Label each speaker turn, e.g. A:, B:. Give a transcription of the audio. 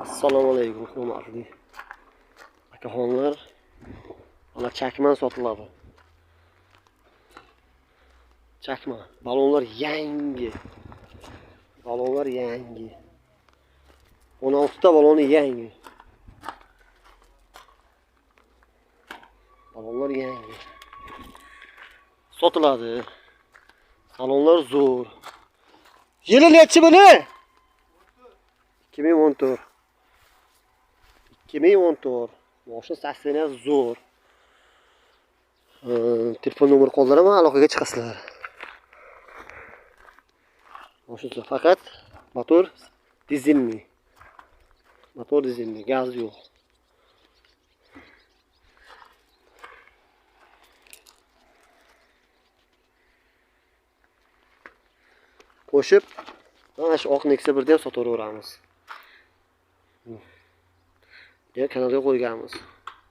A: Assalomu alaykum hurmatli akaxonlar. Mana chakman sotiladi. Chakma. Balonlar yangi. 16 ta baloni yangi. Balonlar yangi. Sotiladi. Balonlar zo'r. Yili nechi buni? 2014. 2014. Mashina saksiyasi zo'r. Telefon nomeri qoldiraman, aloqaga chiqasizlar. Mashina faqat motor dizelniy. Gaz yo'q. Qo'shib, mana shu oq Nexia 1 da ham sotaveramiz. Kanalga qo'yganmiz.